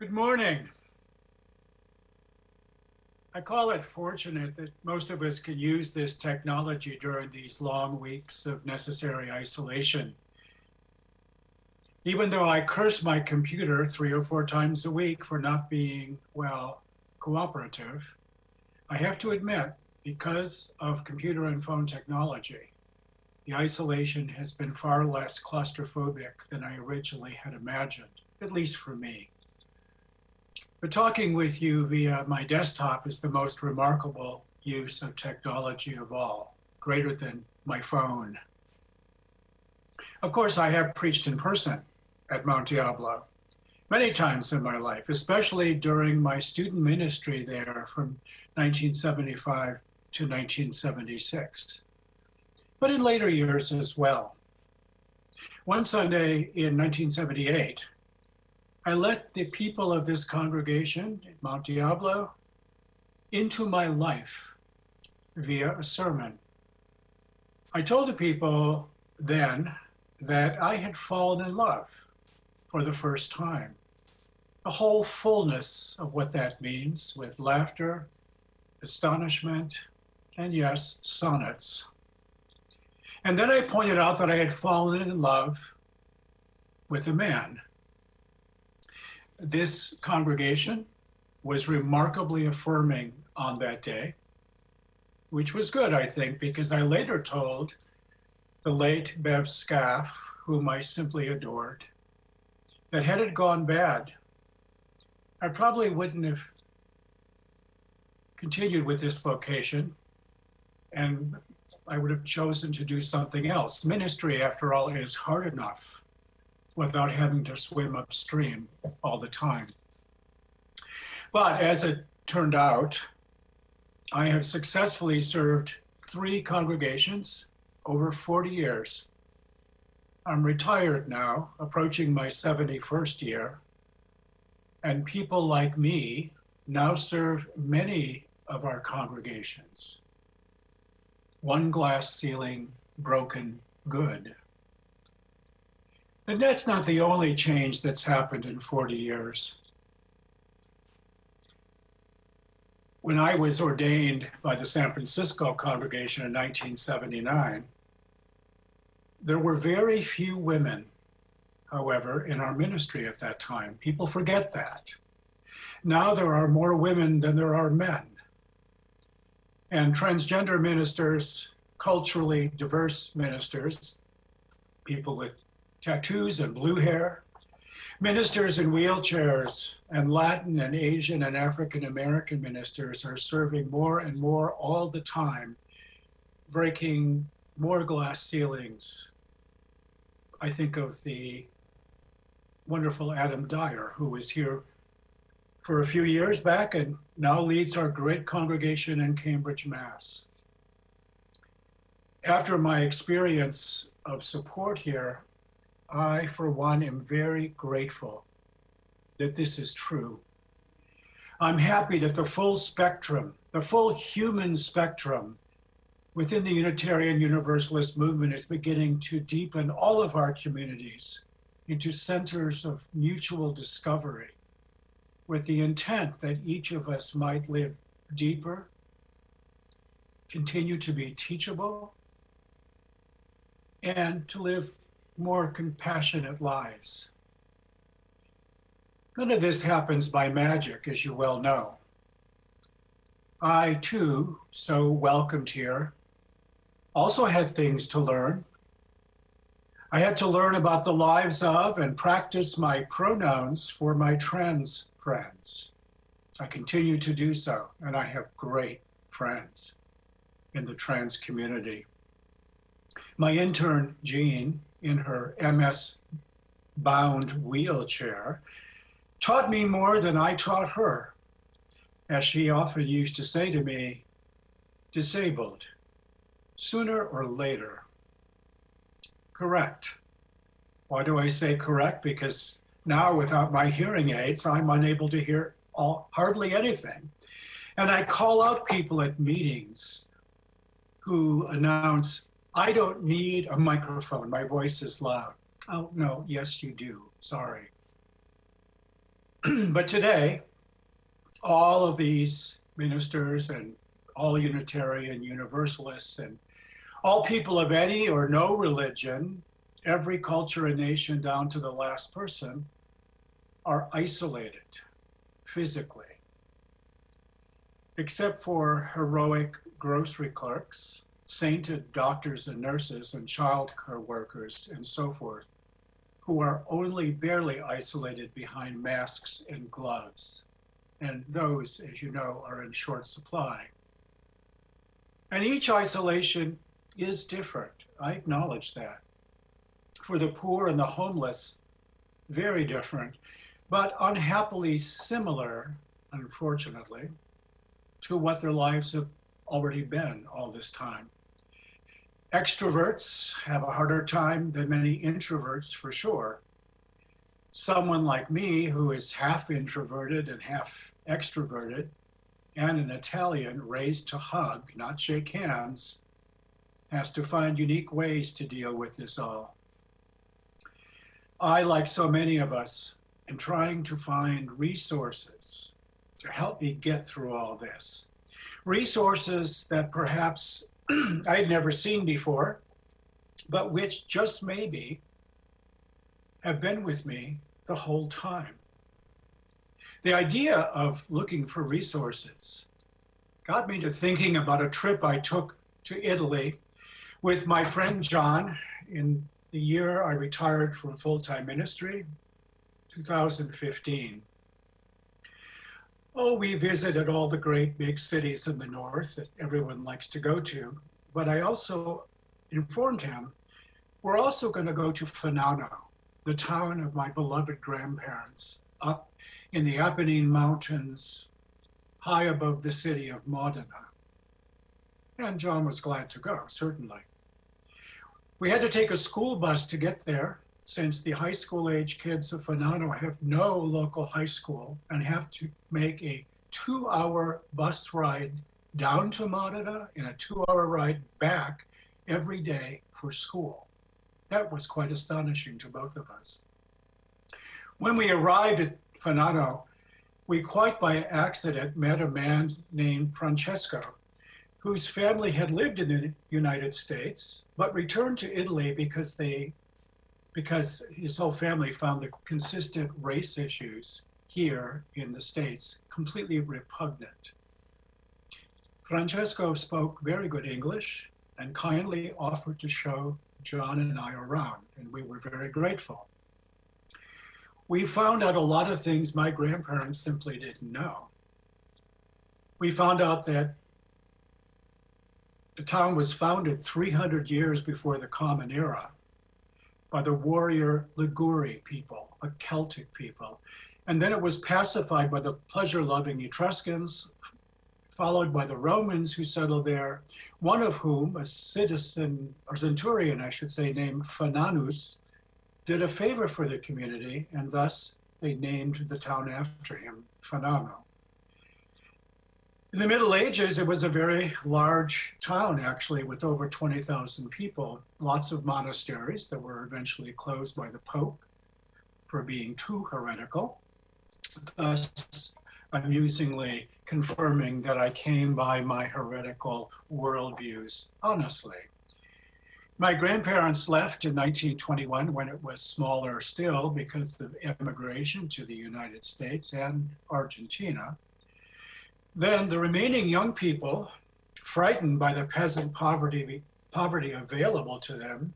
Good morning. I call it fortunate that most of us can use this technology during these long weeks of necessary isolation. Even though I curse my computer 3 or 4 times a week for not being, well, cooperative, I have to admit, because of computer and phone technology, the isolation has been far less claustrophobic than I originally had imagined, at least for me. But talking with you via my desktop is the most remarkable use of technology of all, greater than my phone. Of course, I have preached in person at Mount Diablo many times in my life, especially during my student ministry there from 1975 to 1976, but in later years as well. One Sunday in 1978, I let the people of this congregation at Mount Diablo into my life via a sermon. I told the people then that I had fallen in love for the first time. The whole fullness of what that means, with laughter, astonishment, and yes, sonnets. And then I pointed out that I had fallen in love with a man. This congregation was remarkably affirming on that day, which was good, I think, because I later told the late Bev Scaff, whom I simply adored, that had it gone bad, I probably wouldn't have continued with this vocation, and I would have chosen to do something else. Ministry, after all, is hard enough without having to swim upstream all the time. But as it turned out, I have successfully served 3 congregations over 40 years. I'm retired now, approaching my 71st year, and people like me now serve many of our congregations. One glass ceiling, broken good. And that's not the only change that's happened in 40 years. When I was ordained by the San Francisco congregation in 1979, there were very few women, however, in our ministry at that time. People forget that. Now there are more women than there are men. And transgender ministers, culturally diverse ministers, people with tattoos and blue hair, ministers in wheelchairs, and Latin and Asian and African American ministers are serving more and more all the time, breaking more glass ceilings. I think of the wonderful Adam Dyer, who was here for a few years back and now leads our great congregation in Cambridge, Mass. After my experience of support here, I, for one, am very grateful that this is true. I'm happy that the full spectrum, the full human spectrum within the Unitarian Universalist movement is beginning to deepen all of our communities into centers of mutual discovery, with the intent that each of us might live deeper, continue to be teachable, and to live more compassionate lives. None of this happens by magic, as you well know. I, too, so welcomed here, also had things to learn. I had to learn about the lives of and practice my pronouns for my trans friends. I continue to do so, and I have great friends in the trans community. My intern, Jean, in her MS-bound wheelchair, taught me more than I taught her. As she often used to say to me, disabled, sooner or later. Correct. Why do I say correct? Because now without my hearing aids, I'm unable to hear hardly anything. And I call out people at meetings who announce, I don't need a microphone, my voice is loud. Oh, no, yes, you do, sorry. But today, all of these ministers and all Unitarian Universalists and all people of any or no religion, every culture and nation down to the last person, are isolated physically, except for heroic grocery clerks, sainted doctors and nurses, and childcare workers, and so forth, who are only barely isolated behind masks and gloves. And those, as you know, are in short supply. And each isolation is different. I acknowledge that. For the poor and the homeless, very different, but unhappily similar, unfortunately, to what their lives have already been all this time. Extroverts have a harder time than many introverts, for sure. Someone like me, who is half introverted and half extroverted, and an Italian raised to hug, not shake hands, has to find unique ways to deal with this all. I, like so many of us, am trying to find resources to help me get through all this. Resources that perhaps I'd never seen before, but which just maybe have been with me the whole time. The idea of looking for resources got me to thinking about a trip I took to Italy with my friend John in the year I retired from full-time ministry, 2015. Oh, we visited all the great big cities in the north that everyone likes to go to, but I also informed him we're also going to go to Fanano, the town of my beloved grandparents, up in the Apennine Mountains, high above the city of Modena. And John was glad to go, certainly. We had to take a school bus to get there, since the high school age kids of Fanano have no local high school and have to make a 2-hour bus ride down to Modena and a 2-hour ride back every day for school. That was quite astonishing to both of us. When we arrived at Fanano, we quite by accident met a man named Francesco, whose family had lived in the United States, but returned to Italy because his whole family found the consistent race issues here in the States completely repugnant. Francesco spoke very good English and kindly offered to show John and I around, and we were very grateful. We found out a lot of things my grandparents simply didn't know. We found out that the town was founded 300 years before the Common Era by the warrior Liguri people, a Celtic people. And then it was pacified by the pleasure-loving Etruscans, followed by the Romans who settled there, one of whom, a citizen, or centurion, I should say, named Fananus, did a favor for the community, and thus they named the town after him, Fanano. In the Middle Ages, it was a very large town, actually, with over 20,000 people, lots of monasteries that were eventually closed by the Pope for being too heretical, thus amusingly confirming that I came by my heretical worldviews honestly. My grandparents left in 1921 when it was smaller still because of emigration to the United States and Argentina. Then the remaining young people, frightened by the peasant poverty available to them,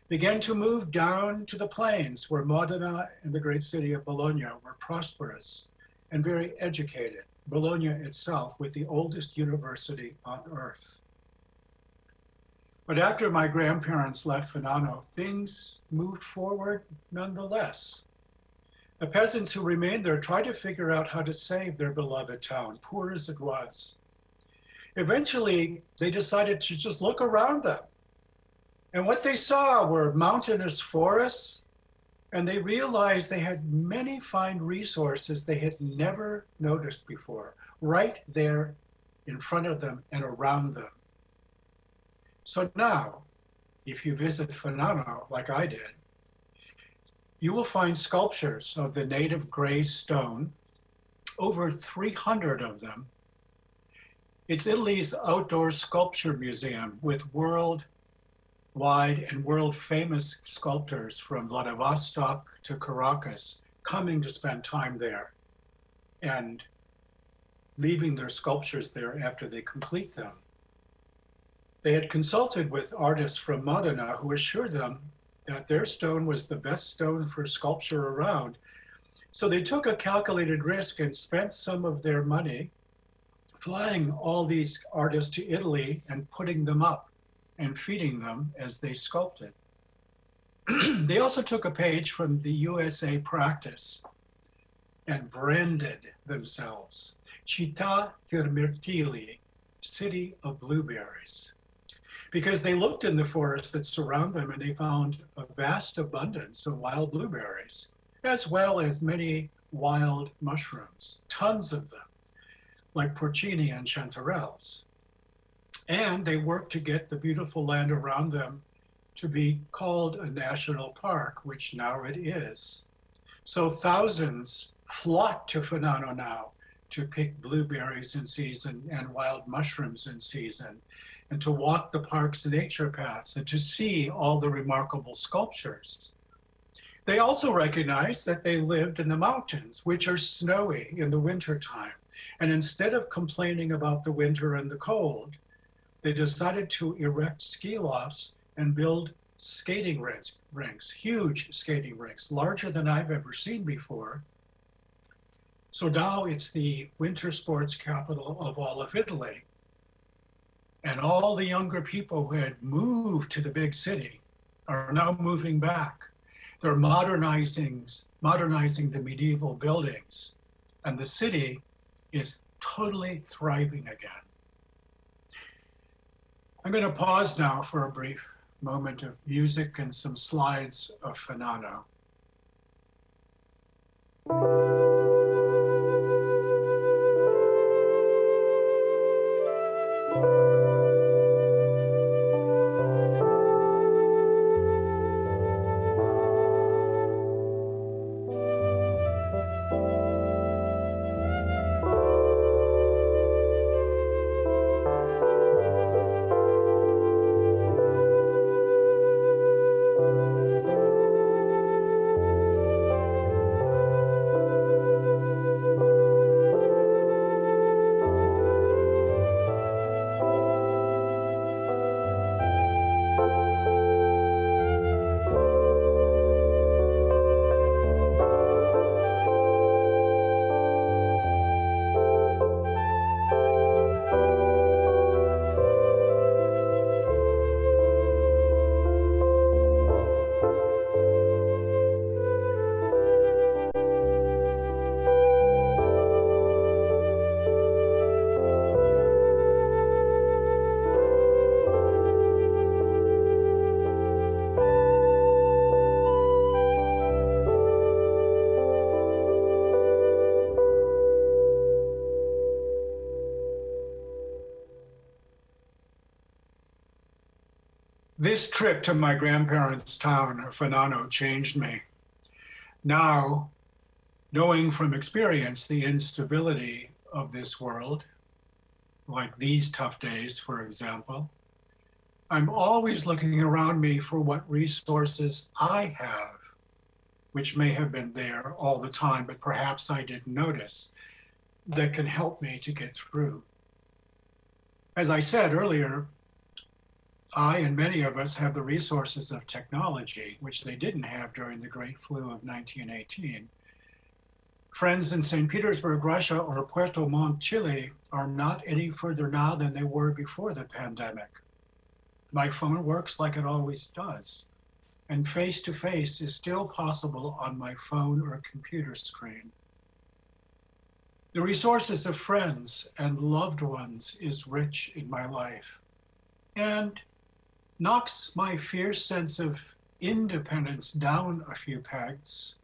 began to move down to the plains where Modena and the great city of Bologna were prosperous and very educated. Bologna itself with the oldest university on earth. But after my grandparents left Fanano, things moved forward nonetheless. The peasants who remained there tried to figure out how to save their beloved town, poor as it was. Eventually, they decided to just look around them. And what they saw were mountainous forests, and they realized they had many fine resources they had never noticed before, right there in front of them and around them. So now, if you visit Fanano, like I did, you will find sculptures of the native gray stone, over 300 of them. It's Italy's outdoor sculpture museum with worldwide and world famous sculptors from Vladivostok to Caracas coming to spend time there and leaving their sculptures there after they complete them. They had consulted with artists from Modena who assured them that their stone was the best stone for sculpture around. So they took a calculated risk and spent some of their money flying all these artists to Italy and putting them up and feeding them as they sculpted. They also took a page from the USA practice and branded themselves Città di Mirtilli, city of blueberries, because they looked in the forests that surround them and they found a vast abundance of wild blueberries, as well as many wild mushrooms, tons of them, like porcini and chanterelles. And they worked to get the beautiful land around them to be called a national park, which now it is. So thousands flock to Fanano now to pick blueberries in season and wild mushrooms in season, and to walk the park's nature paths and to see all the remarkable sculptures. They also recognized that they lived in the mountains, which are snowy in the wintertime. And instead of complaining about the winter and the cold, they decided to erect ski lofts and build skating rinks, huge skating rinks, larger than I've ever seen before. So now it's the winter sports capital of all of Italy. And all the younger people who had moved to the big city are now moving back. They're modernizing the medieval buildings, and the city is totally thriving again. I'm going to pause now for a brief moment of music and some slides of Fanano. This trip to my grandparents' town of Fanano changed me. Now, knowing from experience the instability of this world, like these tough days, for example, I'm always looking around me for what resources I have, which may have been there all the time, but perhaps I didn't notice, that can help me to get through. As I said earlier, I and many of us have the resources of technology, which they didn't have during the Great Flu of 1918. Friends in St. Petersburg, Russia, or Puerto Montt, Chile, are not any further now than they were before the pandemic. My phone works like it always does, and face-to-face is still possible on my phone or computer screen. The resources of friends and loved ones is rich in my life, and knocks my fierce sense of independence down a few pegs,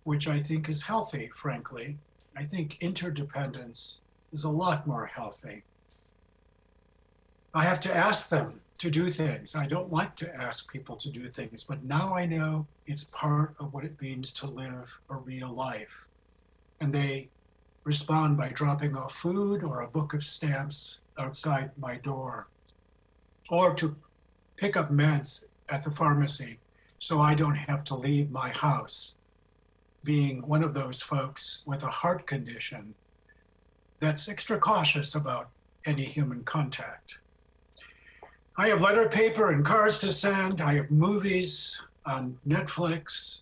which I think is healthy, frankly. I think interdependence is a lot more healthy. I have to ask them to do things. I don't like to ask people to do things, but now I know it's part of what it means to live a real life. And they respond by dropping off food or a book of stamps outside my door, or to pick up meds at the pharmacy so I don't have to leave my house, being one of those folks with a heart condition that's extra cautious about any human contact. I have letter paper and cards to send. I have movies on Netflix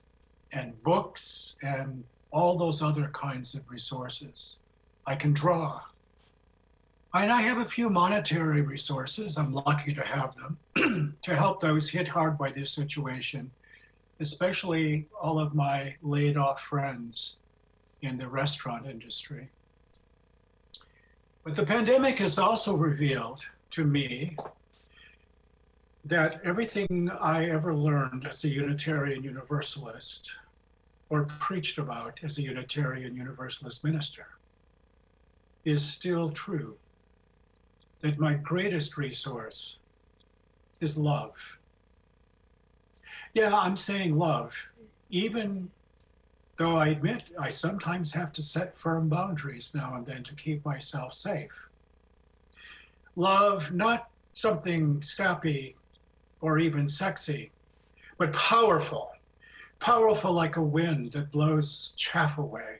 and books and all those other kinds of resources. I can draw. And I have a few monetary resources. I'm lucky to have them to help those hit hard by this situation, especially all of my laid off friends in the restaurant industry. But the pandemic has also revealed to me that everything I ever learned as a Unitarian Universalist or preached about as a Unitarian Universalist minister is still true. That my greatest resource is love. Yeah, I'm saying love, even though I admit I sometimes have to set firm boundaries now and then to keep myself safe. Love, not something sappy or even sexy, but powerful, powerful like a wind that blows chaff away.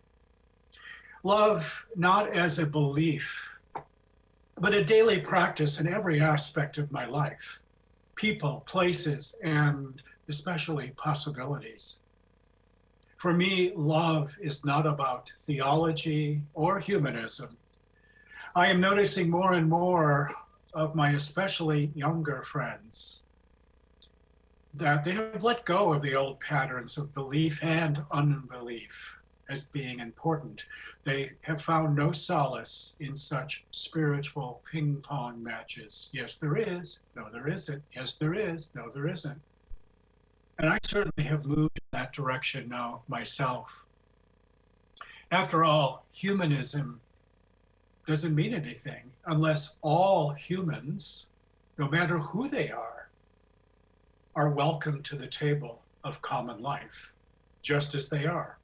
Love, not as a belief, but a daily practice in every aspect of my life, people, places, and especially possibilities. For me, love is not about theology or humanism. I am noticing more and more of my especially younger friends that they have let go of the old patterns of belief and unbelief as being important. They have found no solace in such spiritual ping pong matches. Yes, there is. No, there isn't. Yes, there is. No, there isn't. And I certainly have moved in that direction now myself. After all, humanism doesn't mean anything unless all humans, no matter who they are welcome to the table of common life, just as they are.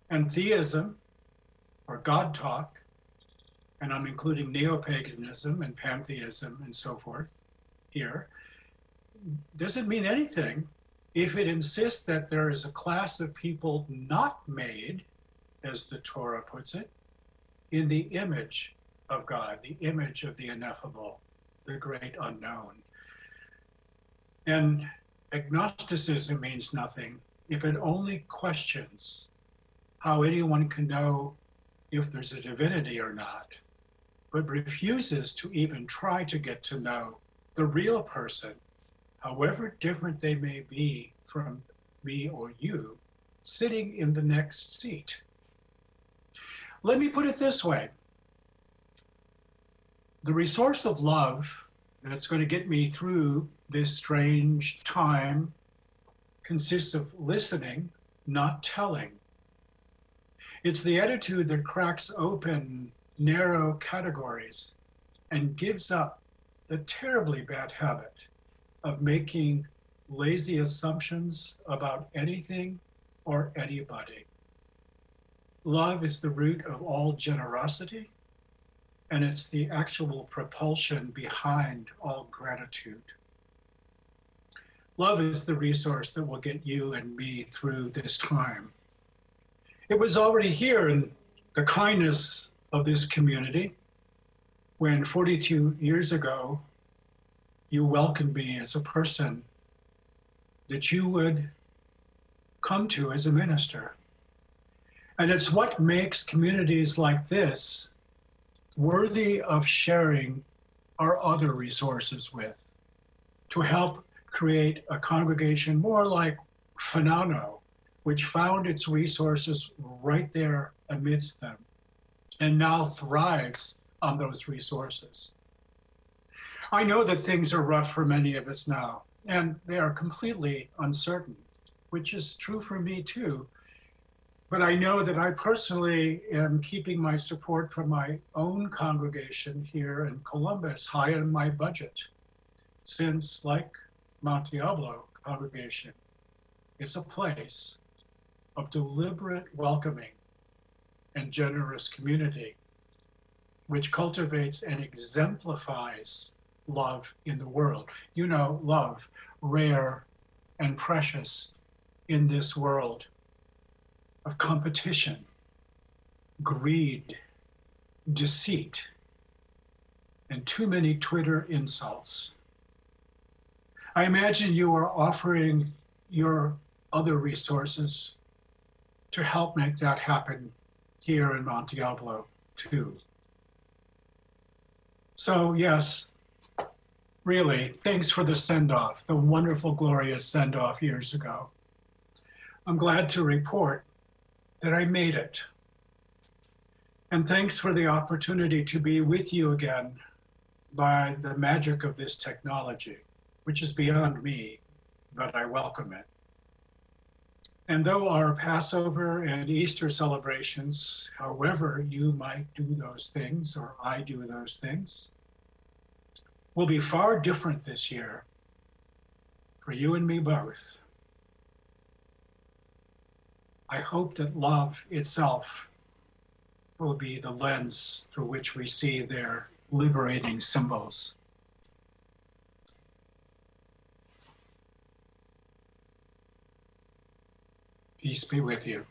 And theism, or God talk, and I'm including neo-paganism and pantheism and so forth here, doesn't mean anything if it insists that there is a class of people not made, as the Torah puts it, in the image of God, the image of the ineffable, the great unknown. And agnosticism means nothing if it only questions how anyone can know if there's a divinity or not, but refuses to even try to get to know the real person, however different they may be from me or you, sitting in the next seat. Let me put it this way. The resource of love that's going to get me through this strange time consists of listening, not telling. It's the attitude that cracks open narrow categories and gives up the terribly bad habit of making lazy assumptions about anything or anybody. Love is the root of all generosity, and it's the actual propulsion behind all gratitude. Love is the resource that will get you and me through this time. It was already here in the kindness of this community when 42 years ago, you welcomed me as a person that you would come to as a minister. And it's what makes communities like this worthy of sharing our other resources with, to help create a congregation more like Fanano, which found its resources right there amidst them and now thrives on those resources. I know that things are rough for many of us now, and they are completely uncertain, which is true for me too. But I know that I personally am keeping my support from my own congregation here in Columbus high on my budget. since, like Mount Diablo congregation, it's a place of deliberate welcoming and generous community, which cultivates and exemplifies love in the world. You know, love, rare and precious in this world of competition, greed, deceit, and too many Twitter insults. I imagine you are offering your other resources to help make that happen here in Mount Diablo too. So yes, really, thanks for the send-off, the wonderful, glorious send-off years ago. I'm glad to report that I made it. And thanks for the opportunity to be with you again by the magic of this technology, which is beyond me, but I welcome it. And though our Passover and Easter celebrations, however you might do those things, or I do those things, will be far different this year for you and me both, I hope that love itself will be the lens through which we see their liberating symbols. Peace be with you.